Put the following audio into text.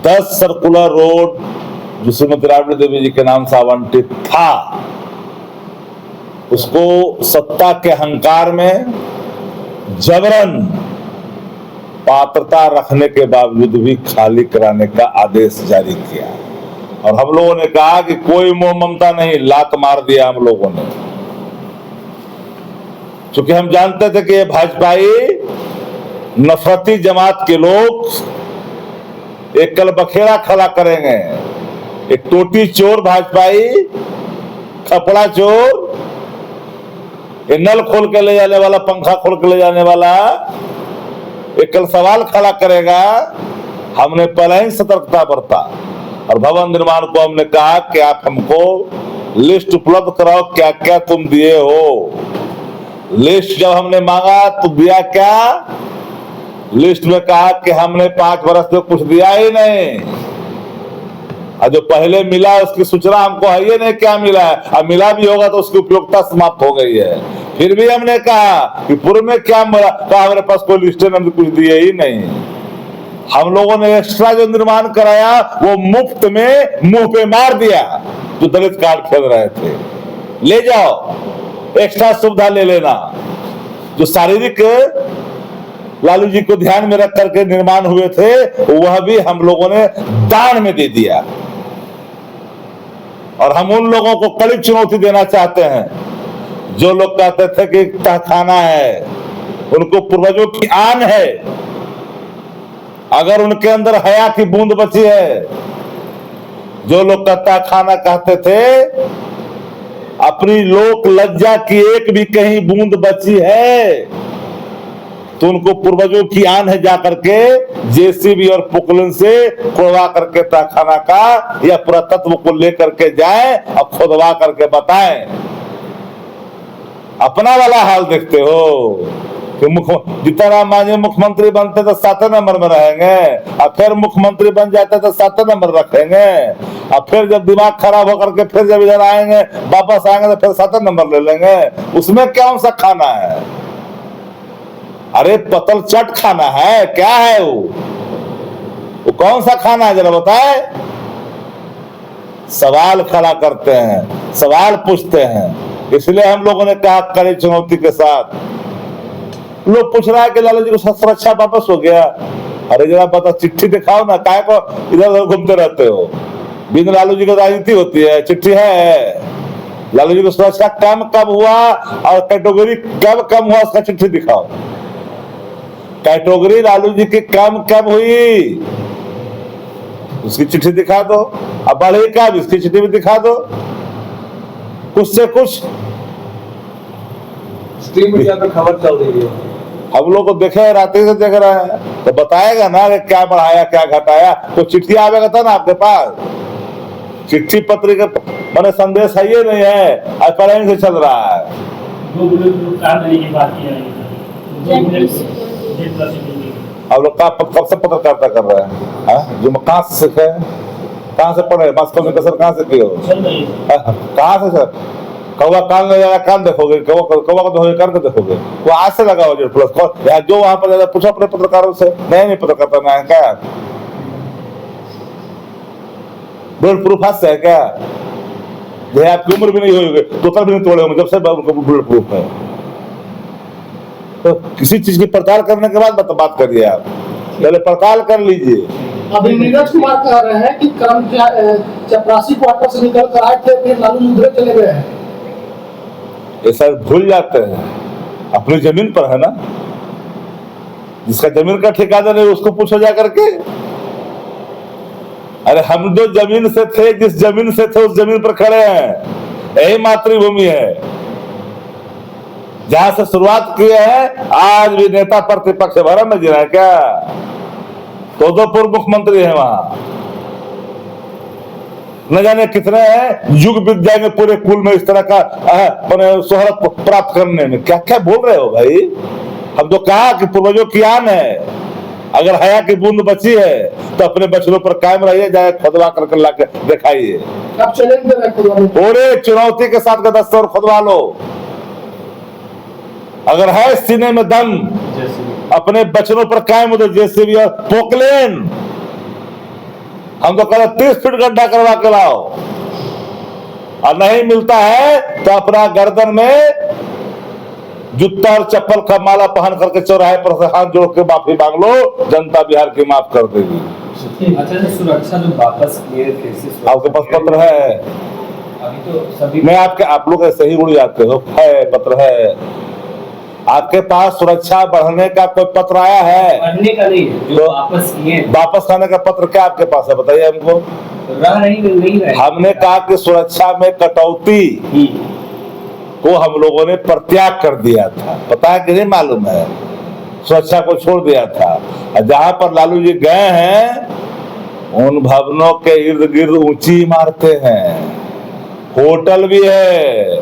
10 circular road जो श्रीमती राबड़ी देवी जी के नाम से आवंटित था, उसको सत्ता के अहंकार में जबरन पात्रता रखने के बावजूद भी खाली कराने का आदेश जारी किया। और हम लोगों ने कहा कि कोई मोह ममता नहीं, लात मार दिया हम लोगों ने, क्योंकि हम जानते थे कि ये भाजपाई नफरती जमात के लोग एक कल बखेड़ा खड़ा करेंगे। एक टोटी चोर भाजपाई, कपड़ा चोर, ये नल खोल के ले जाने वाला, पंखा खोल के ले जाने वाला एक कल सवाल खड़ा करेगा। हमने पहले ही सतर्कता बरता और भवन निर्माण को हमने कहा कि आप हमको लिस्ट उपलब्ध कराओ, क्या क्या तुम दिए हो। लिस्ट जब हमने मांगा तो दिया क्या? लिस्ट में कहा कि हमने 5 वर्ष से कुछ दिया ही नहीं, और जो पहले मिला उसकी सूचना हमको है ही नहीं क्या मिला है, अब मिला भी होगा तो उसकी उपयोगिता समाप्त हो गई है। फिर भी हमने कहा कि पूर्व में क्या मिला, कहा हमारे पास कोई लिस्ट है, कुछ दिए ही नहीं। हम लोगों ने एक्स्ट्रा जो निर्माण कराया वो मुफ्त में मुंह पे मार दिया। जो दलित कार्ड खेल रहे थे, ले जाओ, एक्स्ट्रा सुविधा ले लेना। जो शारीरिक लालू जी को ध्यान में रख करके निर्माण हुए थे वह भी हम लोगों ने दान में दे दिया। और हम उन लोगों को कड़ी चुनौती देना चाहते हैं जो लोग कहते थे कि तहखाना है, उनको पूर्वजों की आन है। अगर उनके अंदर हया की बूंद बची है, जो लोग तहखाना कहते थे, अपनी लोक लज्जा की एक भी कहीं बूंद बची है तो उनको पूर्वजों की आन है जाकर के जेसीबी और पुकलिन से खुदवा करके तहखाना का या पुरातत्व को लेकर के जाएं और खुदवा करके बताएं। अपना वाला हाल देखते हो कि जीतनराम मांझी मुख्यमंत्री बनते तो 7 नंबर में रहेंगे, और फिर मुख्यमंत्री बन जाते तो 7 नंबर रखेंगे, और फिर जब दिमाग खराब होकर के फिर जब इधर आएंगे, वापस आएंगे तो फिर 7 नंबर ले लेंगे। उसमें कौन सा खाना है? अरे पतल चट खाना है, क्या है वो कौन सा खाना है जरा बताए। सवाल खड़ा करते हैं, सवाल पूछते हैं, इसलिए हम लोगों ने कहा कड़ी चुनौती के साथ। लोग पूछ रहा है कि लालू जी को सुरक्षा वापस हो गया। अरे जरा बता, चिट्ठी दिखाओ ना, काय को इधर उधर घूमते रहते हो। बिना लालू जी की राजनीति होती है, चिट्ठी है। लालू जी को सुरक्षा कम कब हुआ और कैटेगरी कब कम हुआ, उसका चिट्ठी दिखाओ। कैटेगरी लालू जी की कम कब हुई, उसकी चिट्ठी दिखा दो। अब बढ़ी कब, इसकी चिट्ठी भी दिखा दो। कुछ से कुछ स्ट्रीम मीडिया पे खबर चल रही है, हम लोग को देखे, रात्रि से देख रहे हैं, तो बताएगा ना कि क्या बढ़ाया क्या घटाया। तो चिट्ठी आवेगा था ना आपके पास, चिट्ठी पत्र के मैंने संदेश है ये नहीं है, अकड़ाई से चल रहा है। अब लोग कब से पत्रकारिता कर रहे हैं? जो कहाँ से सीखे, कहाँ से पढ़े, बस कम्युनिकेशन कहाँ से किए हो, कहाँ से सर? कौवा कान ले जाएगा, कान देखोगे, कौवा को देखोगे, कान को देखोगे। वो आज से लगा हो प्लस जो वहां पर पूछो अपने पत्रकारों से, नहीं पत्रकारिता में है क्या, बुलेट प्रूफ हाथ से है क्या? आपकी उम्र भी नहीं होगी, तोता भी नहीं तोड़े होंगे जब से बुलेट प्रूफ है। तो किसी चीज की पड़ताल करने के बाद बात करिए, आप पहले पड़ताल कर लीजिए। अभी नीरज कुमार कह रहे हैं कि चपरासी क्वार्टर से निकल कर आए थे, फिर लालू मुद्रे चले गए हैं। ये सब भूल जाते हैं, अपनी जमीन पर है ना, जिसका जमीन का ठेकेदार है उसको पूछो जा करके। अरे हम जो जमीन से थे, जिस जमीन से थे उस जमीन पर खड़े हैं। यही मातृभूमि है जहां से शुरुआत की है। आज भी नेता प्रतिपक्ष भरा में जी रहा है क्या? तो पूर्व मुख्यमंत्री है वहां, न जाने कितने हैं, युग बीत जाएंगे पूरे कुल में इस तरह का शोहरत प्राप्त करने में। क्या क्या बोल रहे हो भाई? हम तो कहा कि पूर्वजों की आन है, अगर हया की बूंद बची है तो अपने बच्चों पर कायम रहिए, जाए खुदवा करके लाके दिखाइए। अब चलेंगे पूरे चुनौती के साथ गदस्ते और खुदवा लो। अगर है सीने में दम, अपने बच्चों पर कायम हो, जेसीबी और पोकलेन हम तो कहते 30 फीट गड्ढा करवा के लाओ, और नहीं मिलता है तो अपना गर्दन में जूता और चप्पल का माला पहन करके चौराहे पर से हाथ जोड़ के माफी मांग लो, जनता बिहार की माफ कर देगी। अच्छा जो सुरक्षा जो वापस किए फिर से आपके पास पत्र है? अभी तो सभी मैं आप लोग ऐसे ही उड़ जाते हो, है पत्र है आपके पास? सुरक्षा बढ़ने का कोई पत्र आया है? बढ़ने का नहीं, जो तो वापस किए वापस आने का पत्र क्या आपके पास है, बताइए हमको। रह नहीं रहे। हमने कहा कि सुरक्षा में कटौती को हम लोगों ने परित्याग कर दिया था, पता है कि नहीं मालूम है? सुरक्षा को छोड़ दिया था। और जहां पर लालू जी गए हैं उन भवनों के इर्द गिर्द ऊंची इमारतें हैं, होटल भी है,